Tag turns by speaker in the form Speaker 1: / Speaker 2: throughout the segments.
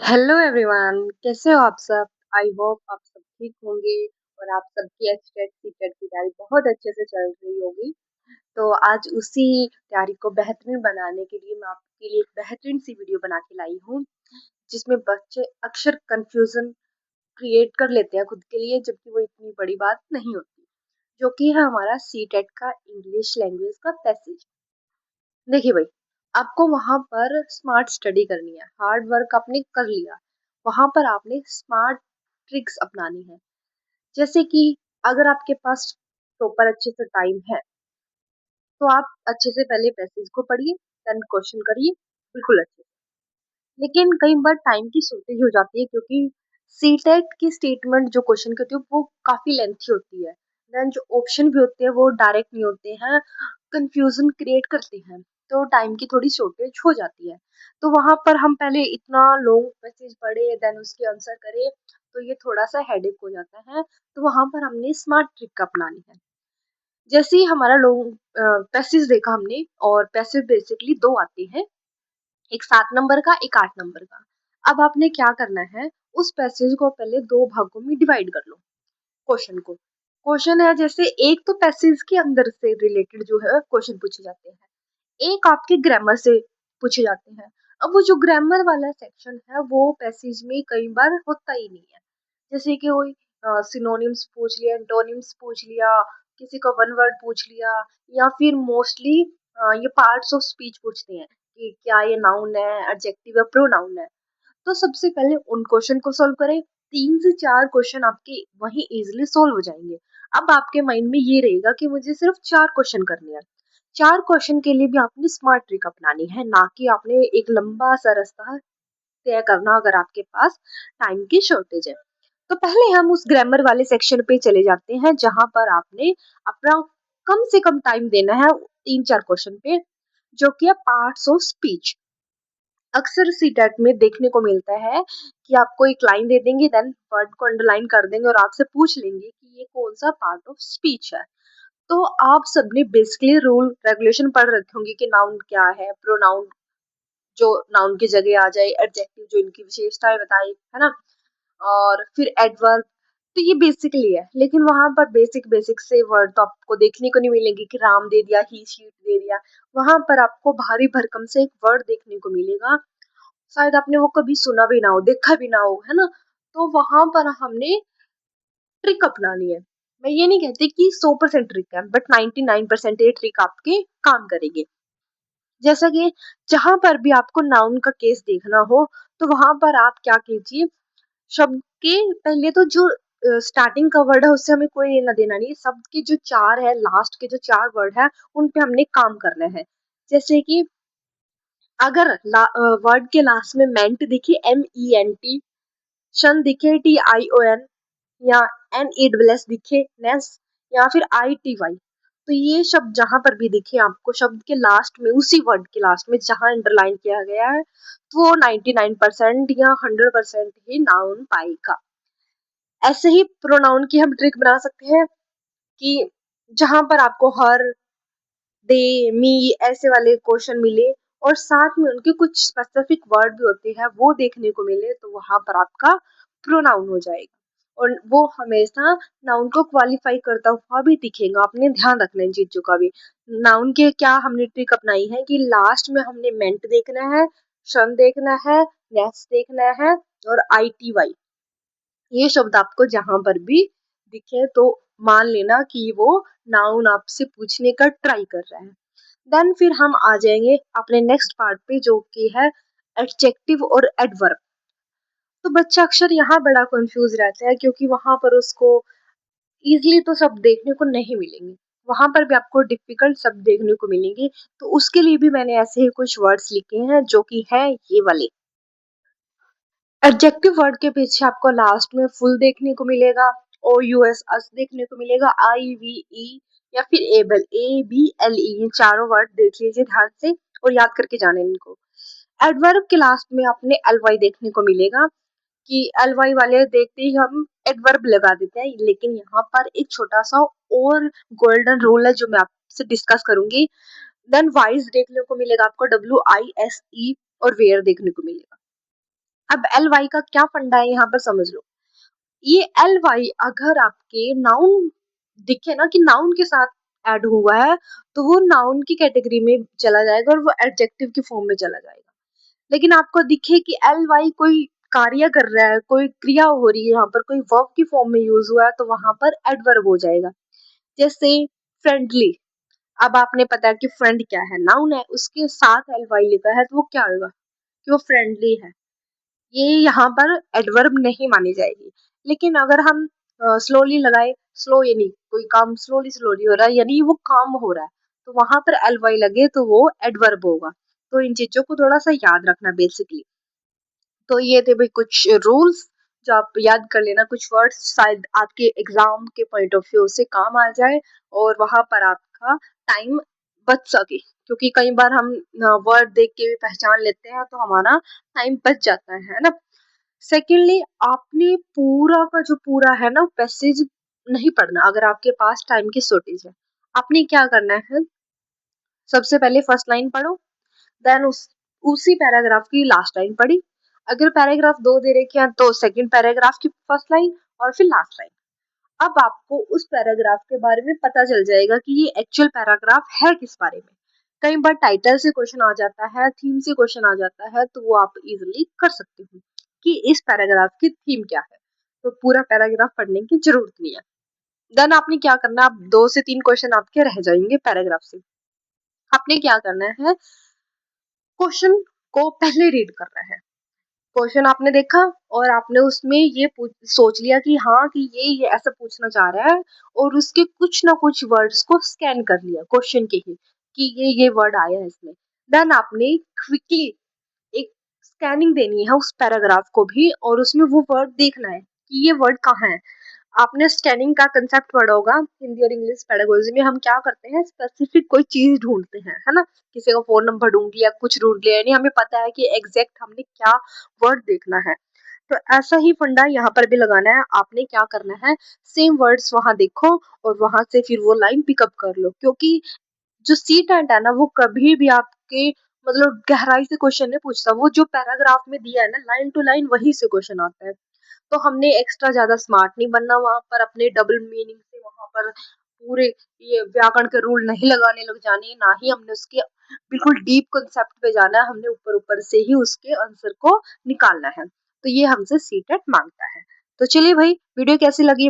Speaker 1: Hello everyone, कैसे हो आप सब। आई होप आप सब ठीक होंगे और आप सबकी एचटेट सीटेट की तैयारी बहुत अच्छे से चल रही होगी। तो आज उसी तैयारी को बेहतरीन बनाने के लिए मैं आपके लिए एक बेहतरीन सी वीडियो बना के लाई हूँ, जिसमें बच्चे अक्सर कंफ्यूजन क्रिएट कर लेते हैं खुद के लिए, जबकि वो इतनी बड़ी बात नहीं होती, जो कि है हमारा सीटेट का इंग्लिश लैंग्वेज का पैसेज। देखिए भाई, आपको वहां पर स्मार्ट स्टडी करनी है, हार्ड वर्क आपने कर लिया, वहां पर आपने स्मार्ट ट्रिक्स अपनानी है। जैसे कि अगर आपके पास प्रॉपर अच्छे से टाइम है, तो आप अच्छे से पहले पैसेज को पढ़िए, देन क्वेश्चन करिए, बिल्कुल अच्छे से। लेकिन कई बार टाइम की शॉर्टेज हो जाती है, क्योंकि सीटेट की स्टेटमेंट जो क्वेश्चन की होती है वो काफी लेंथी होती है। देन जो ऑप्शन भी होते हैं वो डायरेक्ट नहीं होते हैं, कंफ्यूजन क्रिएट करते हैं, तो टाइम की थोड़ी शॉर्टेज हो जाती है। तो वहां पर हम पहले इतना लॉन्ग मैसेज पढ़े, देन उसके आंसर करे, तो ये थोड़ा सा हेडेक हो जाता है। तो वहां पर हमने स्मार्ट ट्रिक अपनानी है। जैसे ही हमारा लॉन्ग पैसेज देखा हमने, और पैसेज बेसिकली दो आते हैं, एक 7 नंबर का, एक 8 नंबर का। अब आपने क्या करना है, उस पैसेज को पहले दो भागों में डिवाइड कर लो। क्वेश्चन को, क्वेश्चन है जैसे एक तो पैसेज के अंदर से रिलेटेड जो है क्वेश्चन पूछे जाते हैं, एक आपके ग्रामर से पूछे जाते हैं। अब वो जो ग्रामर वाला सेक्शन है वो पैसेज में कई बार होता ही नहीं है। जैसे कि कोई सिनोनिम्स पूछ लिया, एंटोनिम्स पूछ लिया, किसी का वन वर्ड पूछ लिया, या फिर मोस्टली ये पार्ट्स ऑफ स्पीच पूछते हैं कि क्या ये नाउन है, एडजेक्टिव या प्रोनाउन है। तो सबसे पहले उन क्वेश्चन को सॉल्व करें। 3 से 4 क्वेश्चन आपके वहीं इजिली सॉल्व हो जाएंगे। अब आपके माइंड में ये रहेगा कि मुझे सिर्फ 4 क्वेश्चन करने हैं। 4 क्वेश्चन के लिए भी आपने स्मार्ट ट्रिक अपनानी है, ना कि आपने एक लंबा सा रास्ता तय करना अगर आपके पास टाइम की शॉर्टेज है। तो पहले हम उस ग्रामर वाले सेक्शन पे चले जाते हैं, जहां पर आपने अपना कम से कम टाइम देना है 3-4 क्वेश्चन पे, जो कि है पार्ट्स ऑफ स्पीच। अक्सर सीटेट में देखने को मिलता है कि आपको एक लाइन दे देंगे, देन वर्ड को अंडरलाइन कर देंगे और आपसे पूछ लेंगे कि ये कौन सा पार्ट ऑफ स्पीच है। तो आप सबने बेसिकली रूल रेगुलेशन पढ़ रखे होंगे कि नाउन क्या है, प्रोनाउन जो नाउन की जगह आ जाए, एडजेक्टिव जो इनकी विशेषताएं बताए, है ना, और फिर एडवर्ब। तो ये बेसिकली है, लेकिन वहां पर बेसिक बेसिक से वर्ड तो आपको देखने को नहीं मिलेंगे कि राम दे दिया, ही शीट दे दिया। वहां पर आपको भारी भरकम से एक वर्ड देखने को मिलेगा, शायद आपने वो कभी सुना भी ना हो, देखा भी ना हो, है ना। तो वहां पर हमने ट्रिक अपनानी है। मैं ये नहीं कहती कि 100% ट्रिक है, बट 99% ये ट्रिक आपके काम करेगी। जैसा कि जहां पर भी आपको नाउन का केस देखना हो, तो वहां पर आप क्या कीजिए, शब्द के पहले तो जो स्टार्टिंग का वर्ड है उससे हमें कोई लेना देना नहीं है। शब्द के जो चार है, लास्ट के जो 4 वर्ड है, उन पे हमने काम करना है। जैसे कि अगर वर्ड के लास्ट में मेंट दिखे, MENT, शन दिखे, TION, या NESS दिखे, नेस, या फिर ITY, तो ये शब्द जहां पर भी दिखे आपको शब्द के लास्ट में, उसी वर्ड के लास्ट में जहां अंडरलाइन किया गया है, तो वो 99% या 100% ही नाउन पाएगा। ऐसे ही प्रोनाउन की हम ट्रिक बना सकते हैं कि जहां पर आपको हर, दे, मी ऐसे वाले क्वेश्चन मिले, और साथ में उनके कुछ स्पेसिफिक वर्ड भी होते हैं वो देखने को मिले, तो वहां पर आपका प्रोनाउन हो जाएगा, और वो हमेशा नाउन को क्वालिफाई करता हुआ भी दिखेगा। आपने ध्यान रखना इन चीजों का भी। नाउन के क्या हमने ट्रिक अपनाई है कि लास्ट में हमने मेंट देखना है, शन देखना है, नेस देखना है, और ITY, ये शब्द आपको जहां पर भी दिखे तो मान लेना कि वो नाउन आपसे पूछने का ट्राई कर रहा है। देन फिर हम आ जाएंगे अपने नेक्स्ट पार्ट पे, जो कि है एडजेक्टिव और एडवर्ब। तो बच्चा अक्सर यहाँ बड़ा कंफ्यूज रहता है, क्योंकि वहां पर उसको इजीली तो शब्द देखने को नहीं मिलेंगे, वहां पर भी आपको डिफिकल्ट शब्द देखने को मिलेंगे। तो उसके लिए भी मैंने ऐसे ही कुछ वर्ड्स लिखे हैं, जो कि है ये वाले। एडजेक्टिव वर्ड के पीछे आपको लास्ट में फुल देखने को मिलेगा, OUS अस देखने को मिलेगा, IVE, या फिर एबल, ABLE, ये चारों वर्ड देख लीजिए ध्यान से और याद करके जाने इनको। एडवर्ब के लास्ट में आपने LY देखने को मिलेगा, कि LY वाले देखते ही हम एडवर्ब लगा देते हैं, लेकिन यहाँ पर एक छोटा सा और गोल्डन रूल है जो मैं आपसे डिस्कस करूंगी। देन वाइज देखने को मिलेगा आपको, WISE, और वेयर देखने को मिलेगा। अब एल वाई का क्या फंडा है यहाँ पर समझ लो। ये एल वाई अगर आपके नाउन दिखे ना कि नाउन के साथ ऐड हुआ है तो वो नाउन की कैटेगरी में चला जाएगा और वो एडजेक्टिव की फॉर्म में चला जाएगा। लेकिन आपको दिखे कि एल वाई कोई कार्य कर रहा है, कोई क्रिया हो रही है, यहाँ पर कोई वर्ब की फॉर्म में यूज हुआ है तो वहां पर एडवर्ब हो जाएगा। जैसे फ्रेंडली, अब आपने पता है कि फ्रेंड क्या है, नाउन है, उसके साथ एल वाई लिखा है तो वो क्या होगा कि वो फ्रेंडली है। ये यहाँ पर एडवर्ब नहीं मानी जाएगी। लेकिन अगर हम स्लोली लगाए, स्लो यानी कोई काम स्लोली स्लोली हो रहा है यानी वो काम हो रहा है, तो वहां पर एल वाई लगे तो वो एडवर्ब होगा। तो इन चीजों को थोड़ा सा याद रखना बेसिकली। तो ये थे भाई कुछ रूल्स जो आप याद कर लेना, कुछ वर्ड्स शायद आपके एग्जाम के पॉइंट ऑफ व्यू से काम आ जाए और वहां पर आपका टाइम बच सके, क्योंकि कई बार हम वर्ड देख के भी पहचान लेते हैं तो हमारा टाइम बच जाता है ना। सेकेंडली, आपने पूरा का जो पूरा है ना पैसेज नहीं पढ़ना अगर आपके पास टाइम की शॉर्टेज है। आपने क्या करना है, सबसे पहले फर्स्ट लाइन पढ़ो, देन उसी पैराग्राफ की लास्ट लाइन पढ़ी। अगर पैराग्राफ दो दे रखे हैं तो सेकंड पैराग्राफ की फर्स्ट लाइन और फिर लास्ट लाइन। अब आपको उस पैराग्राफ के बारे में पता चल जाएगा कि ये एक्चुअल पैराग्राफ है किस बारे में। कई बार टाइटल से क्वेश्चन आ जाता है, थीम से क्वेश्चन आ जाता है, तो वो आप इजिली कर सकते हो कि इस पैराग्राफ की थीम क्या है। तो पूरा पैराग्राफ पढ़ने की जरूरत नहीं है। देन आपने क्या करना, आप 2 से 3 क्वेश्चन आपके रह जाएंगे पैराग्राफ से। आपने क्या करना है, क्वेश्चन को पहले रीड करना है। क्वेश्चन आपने देखा और आपने उसमें ये सोच लिया कि हाँ कि ये ऐसा पूछना चाह रहा है, और उसके कुछ ना कुछ वर्ड्स को स्कैन कर लिया क्वेश्चन के ही कि ये वर्ड आया है इसमें। देन आपने क्विकली एक स्कैनिंग देनी है उस पैराग्राफ को भी और उसमें वो वर्ड देखना है कि ये वर्ड कहाँ है। आपने स्कैनिंग का कंसेप्ट पढ़ा होगा हिंदी और इंग्लिश पेडागोजी में। हम क्या करते हैं, स्पेसिफिक कोई चीज ढूंढते हैं, है ना, किसी का फोन नंबर ढूंढ लिया, कुछ ढूंढ लिया, यानी हमें पता है कि एग्जैक्ट हमने क्या वर्ड देखना है। तो ऐसा ही फंडा यहाँ पर भी लगाना है। आपने क्या करना है, सेम वर्ड्स वहां देखो और वहां से फिर वो लाइन पिकअप कर लो, क्योंकि जो सी टेंट है ना वो कभी भी आपके मतलब गहराई से क्वेश्चन नहीं पूछता। वो जो पैराग्राफ में दिया है ना लाइन टू लाइन वही से क्वेश्चन आता है। तो हमने एक्स्ट्रा ज्यादा स्मार्ट नहीं बनना वहां पर, अपने डबल मीनिंग से वहां पर पूरे ये व्याकरण के रूल नहीं लगाने लग जाने, ना ही हमने उसके बिल्कुल डीप कंसेप्ट पे जाना है। हमने ऊपर ऊपर से ही उसके आंसर को निकालना है। तो ये हमसे सीटेट मांगता है। तो चलिए भाई, वीडियो कैसी लगी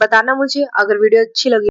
Speaker 1: बताना मुझे। अगर वीडियो अच्छी लगी